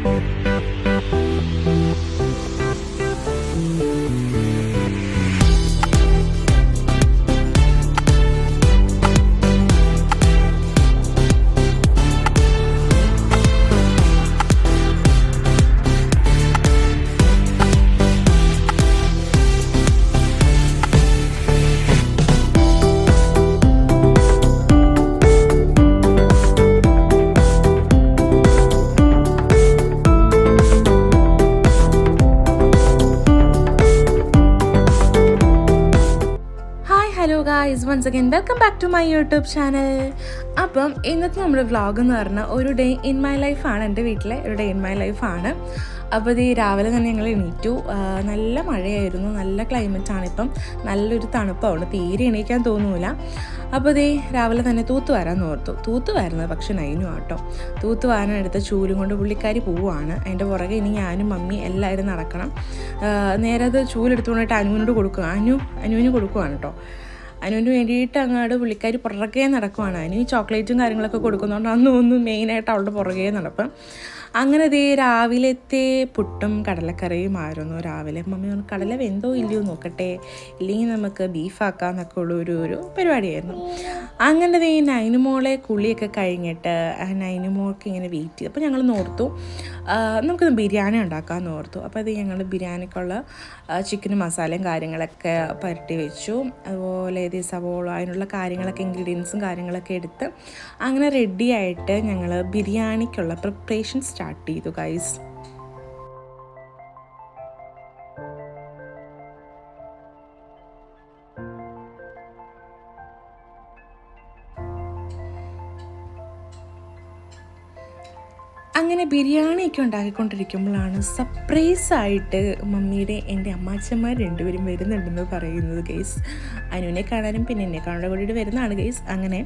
Hello guys, once again welcome back to my YouTube channel. അപ്പം ഇന്നത്തെ നമ്മുടെ vlog എന്ന് പറഞ്ഞാൽ ഒരു ഡേ ഇൻ മൈ ലൈഫാണ്. എൻ്റെ വീട്ടിലെ ഒരു ഡേ ഇൻ മൈ ലൈഫാണ്. അപ്പോൾ ഇത് രാവിലെ തന്നെ ഞങ്ങൾ എണീറ്റു. നല്ല മഴയായിരുന്നു, നല്ല ക്ലൈമറ്റാണ്. ഇപ്പം നല്ലൊരു തണുപ്പാണ്, തീരെ എണീക്കാൻ തോന്നൂല. അപ്പോൾ ഇത് രാവിലെ തന്നെ തൂത്തുവാരാന്ന് ഓർത്തു. തൂത്തുവാരുന്നത് പക്ഷെ നൈനു ആട്ടോ. തൂത്തുവാരാനെടുത്ത ചൂലും കൊണ്ട് പുള്ളിക്കാരി പോവുകയാണ്. അതിൻ്റെ പുറകെ ഇനി ഞാനും മമ്മി എല്ലാവരും നടക്കണം. നേരെ അത് ചൂലെടുത്തുകൊണ്ടിട്ട് അനുവിനോട് കൊടുക്കുക, അനുവിന് കൊടുക്കുവാണ് കേട്ടോ. അനുവിന് വേണ്ടിയിട്ട് അങ്ങോട്ട് പുള്ളിക്കാരി പുറകെ നടക്കുവാണ്. അനു ചോക്ലേറ്റും കാര്യങ്ങളൊക്കെ കൊടുക്കുന്നതുകൊണ്ട് അന്നൊന്നും മെയിനായിട്ട് അവളുടെ പുറകെ നടപ്പം. അങ്ങനെ ദേ രാവിലത്തെ പുട്ടും കടലക്കറിയും ആയിരുന്നു രാവിലെ. മമ്മി പറഞ്ഞു കടല വെന്തോ ഇല്ലയോ നോക്കട്ടെ, ഇല്ലെങ്കിൽ നമുക്ക് ബീഫാക്കാന്നൊക്കെ ഉള്ള ഒരു പരിപാടിയായിരുന്നു. അങ്ങനെ ദേ നൈനുമോളെ കുളിയൊക്കെ കഴിഞ്ഞിട്ട് നൈനുമോൾക്ക് ഇങ്ങനെ വെയിറ്റ് ചെയ്തു. അപ്പോൾ ഞങ്ങൾ ഓർത്തു നമുക്കൊന്ന് ബിരിയാണി ഉണ്ടാക്കാമെന്ന് ഓർത്തു. അപ്പോൾ അത് ഞങ്ങൾ ബിരിയാണിക്കുള്ള ചിക്കനും മസാലയും കാര്യങ്ങളൊക്കെ പുരട്ടി വെച്ചു. അതുപോലെ ഇത് സവോള അതിനുള്ള കാര്യങ്ങളൊക്കെ ഇൻഗ്രീഡിയൻസും കാര്യങ്ങളൊക്കെ എടുത്ത് അങ്ങനെ റെഡിയായിട്ട് ഞങ്ങൾ ബിരിയാണിക്കുള്ള പ്രിപ്പറേഷൻ സ്റ്റാർട്ട് ചെയ്തു ഗൈസ്. അങ്ങനെ ബിരിയാണിയൊക്കെ ഉണ്ടാക്കിക്കൊണ്ടിരിക്കുമ്പോഴാണ് സർപ്രൈസായിട്ട് മമ്മിയുടെ എൻ്റെ അമ്മാച്ചന്മാർ രണ്ടുപേരും വരുന്നുണ്ടെന്ന് പറയുന്നത് ഗൈസ്. അനുവിനെ കാണാനും പിന്നെ എന്നെ കാണാൻ കൂടിയിട്ട് വരുന്നതാണ് ഗൈസ്. അങ്ങനെ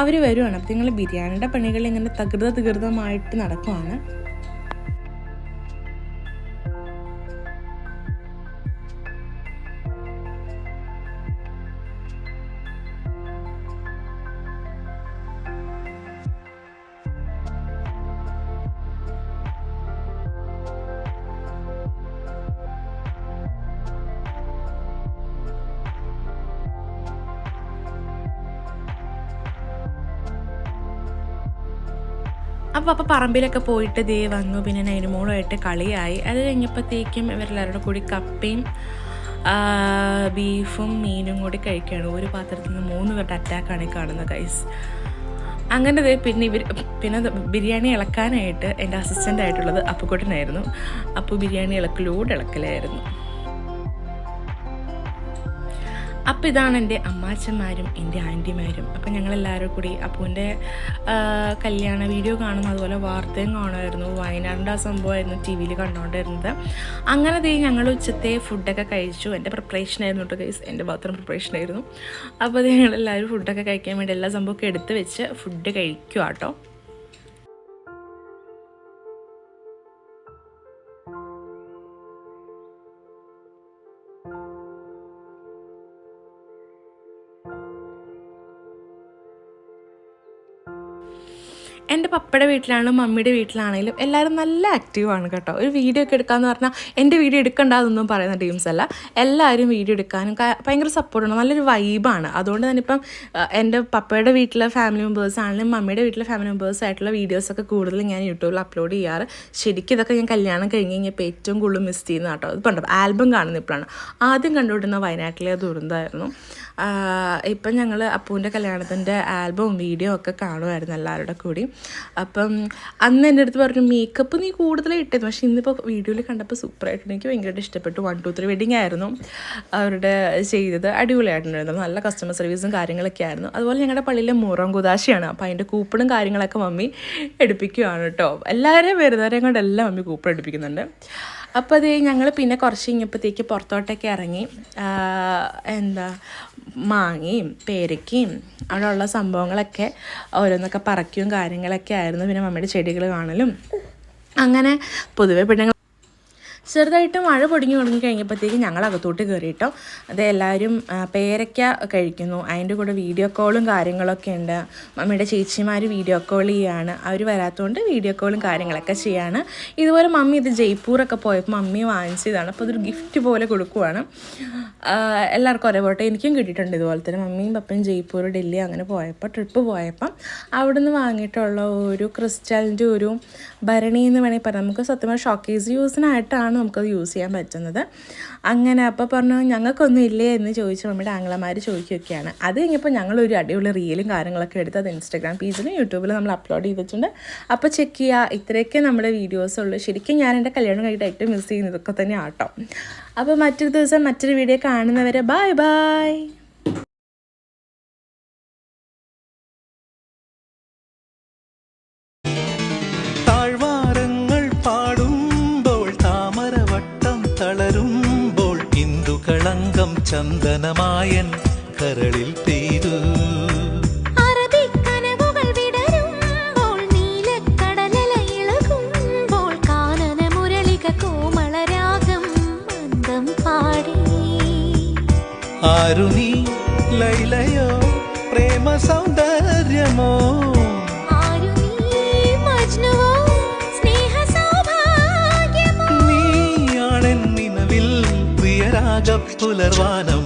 അവർ വരുവാണ്. അപ്പോൾ നിങ്ങൾ ബിരിയാണിയുടെ പണികൾ ഇങ്ങനെ തകൃതമായിട്ട് നടക്കുവാണ്. അപ്പോൾ പറമ്പിലൊക്കെ പോയിട്ട് ദേ വന്നു. പിന്നെ നൈനുമോളുമായിട്ട് കളിയായി. അത് കഴിഞ്ഞപ്പോഴത്തേക്കും ഇവരെല്ലാവരുടെ കൂടി കപ്പയും ബീഫും മീനും കൂടി കഴിക്കുകയാണ്. ഒരു പാത്രത്തിൽ നിന്ന് 3 പേരുടെ അറ്റാക്കാണ് ഈ കാണുന്നത് ഗൈസ്. അങ്ങനെ പിന്നെ ബിരിയാണി ഇളക്കാനായിട്ട് എൻ്റെ അസിസ്റ്റൻ്റ് ആയിട്ടുള്ളത് അപ്പുക്കുട്ടനായിരുന്നു. അപ്പോൾ ബിരിയാണി ഇളക്കലായിരുന്നു. അപ്പോൾ ഇതാണ് എൻ്റെ അമ്മാച്ചന്മാരും എൻ്റെ ആൻറ്റിമാരും. അപ്പോൾ ഞങ്ങളെല്ലാവരും കൂടി അപ്പൂൻ്റെ കല്യാണ വീഡിയോ കാണും, അതുപോലെ വാർത്തയും കാണുമായിരുന്നു. വയനാടിൻ്റെ ആ സംഭവമായിരുന്നു ടി വിയിൽ കണ്ടുകൊണ്ടിരുന്നത്. അങ്ങനെ ഞങ്ങൾ ഉച്ചത്തെ ഫുഡൊക്കെ കഴിച്ചു. എൻ്റെ പ്രിപ്പറേഷനായിരുന്നു കേട്ടോ ഗൈസ്, എൻ്റെ മാത്രം പ്രിപ്പറേഷനായിരുന്നു. അപ്പോൾ ഞങ്ങളെല്ലാവരും ഫുഡൊക്കെ കഴിക്കാൻ വേണ്ടി എല്ലാ സംഭവമൊക്കെ എടുത്ത് വെച്ച് ഫുഡ് കഴിക്കുക കേട്ടോ. എൻ്റെ പപ്പയുടെ വീട്ടിലാണെങ്കിലും മമ്മിയുടെ വീട്ടിലാണെങ്കിലും എല്ലാവരും നല്ല ആക്റ്റീവാണ് കേട്ടോ. ഒരു വീഡിയോ ഒക്കെ എടുക്കാമെന്ന് പറഞ്ഞാൽ എൻ്റെ വീഡിയോ എടുക്കണ്ടെന്നൊന്നും പറയുന്ന ടീംസ് അല്ല. എല്ലാവരും വീഡിയോ എടുക്കാനും ഭയങ്കര സപ്പോർട്ടാണ്, നല്ലൊരു വൈബാണ്. അതുകൊണ്ട് തന്നെ ഇപ്പം എൻ്റെ പപ്പയുടെ വീട്ടിലെ ഫാമിലി മെമ്പേഴ്സ് ആണെങ്കിലും മമ്മിയുടെ വീട്ടിലെ ഫാമിലി മെമ്പേഴ്സ് ആയിട്ടുള്ള വീഡിയോസൊക്കെ കൂടുതലും ഞാൻ യൂട്യൂബിൽ അപ്ലോഡ് ചെയ്യാറ്. ശരിക്കും ഇതൊക്കെ ഞാൻ കല്യാണം കഴിഞ്ഞ് കഴിഞ്ഞപ്പോൾ ഏറ്റവും കൂടുതൽ മിസ് ചെയ്യുന്ന കേട്ടോ. ഇത് പണ്ട് ആൽബം കാണുന്ന ഇപ്പോഴാണ്. ആദ്യം കണ്ടുകൊണ്ടിരുന്ന വയനാട്ടിലെ ദുരന്തമായിരുന്നു. ഇപ്പം ഞങ്ങൾ അപ്പൂൻ്റെ കല്യാണത്തിൻ്റെ ആൽബവും വീഡിയോ ഒക്കെ കാണുമായിരുന്നു എല്ലാവരുടെ കൂടി. അപ്പം അന്ന് എൻ്റെ അടുത്ത് പറഞ്ഞു മേക്കപ്പ് നീ കൂടുതലായി ഇട്ടത്, പക്ഷേ ഇന്നിപ്പോൾ വീഡിയോയിൽ കണ്ടപ്പോൾ സൂപ്പറായിട്ട് എനിക്ക് ഭയങ്കരമായിട്ട് ഇഷ്ടപ്പെട്ടു. 1, 2, 3 വെഡിങ് ആയിരുന്നു അവരുടെ ചെയ്തത്, അടിപൊളിയായിട്ടുണ്ടായിരുന്നു. നല്ല കസ്റ്റമർ സർവീസും കാര്യങ്ങളൊക്കെ ആയിരുന്നു. അതുപോലെ ഞങ്ങളുടെ പള്ളിയിലെ മുറം കുദാശയാണ്. അപ്പോൾ അതിൻ്റെ കൂപ്പണും കാര്യങ്ങളൊക്കെ മമ്മി എടുപ്പിക്കുകയാണ് കേട്ടോ. എല്ലാവരെയും വരുന്നവരെയും കൊണ്ട് എല്ലാം മമ്മി കൂപ്പൺ എടുപ്പിക്കുന്നുണ്ട്. അപ്പോൾ അത് ഞങ്ങൾ പിന്നെ കുറച്ച് കഴിഞ്ഞപ്പോഴത്തേക്ക് പുറത്തോട്ടൊക്കെ ഇറങ്ങി മാങ്ങയും പേരയ്ക്കയും അവിടെയുള്ള സംഭവങ്ങളൊക്കെ ഓരോന്നൊക്കെ പറിക്കുകയും കാര്യങ്ങളൊക്കെ ആയിരുന്നു. പിന്നെ മമ്മിയുടെ ചെടികൾ കാണലും. അങ്ങനെ പൊതുവെ ചെറുതായിട്ട് മഴ പൊടിഞ്ഞു തുടങ്ങി കഴിഞ്ഞപ്പോഴത്തേക്ക് ഞങ്ങൾ അകത്തോട്ട് കയറിയിട്ടോ. അത് എല്ലാവരും പേരയ്ക്ക കഴിക്കുന്നു. അതിൻ്റെ കൂടെ വീഡിയോ കോളും കാര്യങ്ങളൊക്കെ ഉണ്ട്. മമ്മിയുടെ ചേച്ചിമാർ വീഡിയോ കോൾ ചെയ്യുകയാണ്. അവർ വരാത്തതുകൊണ്ട് വീഡിയോ കോളും കാര്യങ്ങളൊക്കെ ചെയ്യാണ്. ഇതുപോലെ മമ്മി ഇത് ജയ്പൂരൊക്കെ പോയപ്പോൾ മമ്മി വാങ്ങിച്ചതാണ്. അപ്പോൾ അതൊരു ഗിഫ്റ്റ് പോലെ കൊടുക്കുവാണ്. എല്ലാവർക്കും ഒരേപോട്ടെ എനിക്കും കിട്ടിയിട്ടുണ്ട് ഇതുപോലെ തന്നെ. മമ്മിയും പപ്പയും ജയ്പൂർ, ഡൽഹി അങ്ങനെ പോയപ്പോൾ ട്രിപ്പ് പോയപ്പം അവിടെ നിന്ന് വാങ്ങിയിട്ടുള്ള ഒരു ക്രിസ്റ്റലിൻ്റെ ഒരു ഭരണി എന്ന് വേണമെങ്കിൽ പറയാം. നമുക്ക് സത്യമായി ഷോക്കേസ് യൂസിനായിട്ടാണ് നമുക്കത് യൂസ് ചെയ്യാൻ പറ്റുന്നത്. അങ്ങനെ അപ്പോൾ പറഞ്ഞു ഞങ്ങൾക്കൊന്നും ഇല്ലേ എന്ന് ചോദിച്ച് മമ്മിയുടെ ആങ്ങളമാർ ചോദിക്കുകയൊക്കെയാണ്. അത് കഴിഞ്ഞപ്പോൾ ഞങ്ങളൊരു അടിപൊളി റീലും കാര്യങ്ങളൊക്കെ എടുത്ത് അത് ഇൻസ്റ്റാഗ്രാം പേജിലും യൂട്യൂബിലും നമ്മൾ അപ്ലോഡ് ചെയ്തിട്ടുണ്ട്. അപ്പോൾ ചെക്ക് ചെയ്യുക. ഇത്രയൊക്കെ നമ്മുടെ വീഡിയോസ് ഉള്ളൂ. ശരിക്കും ഞാൻ എൻ്റെ കല്യാണം കഴിഞ്ഞിട്ട് ഏറ്റവും മിസ് ചെയ്യുന്നത് ഇതൊക്കെ തന്നെ ആട്ടോ. അപ്പോൾ മറ്റൊരു ദിവസം മറ്റൊരു വീഡിയോ കാണുന്നവരെ ബൈ ബൈ. താഴ്വാരങ്ങൾ പാടുമ്പോൾ താമരവട്ടം തളരുമ്പോൾ ഇന്ദുകളങ്കം ചന്ദനമായൻ കരളിൽ പെയ്തു. ആരു നീ ലൈലയോ പ്രേമ സൗന്ദര്യമോ, നീയാണെൻ നിലവിൽ പ്രിയരാഗ പുലർവാനം.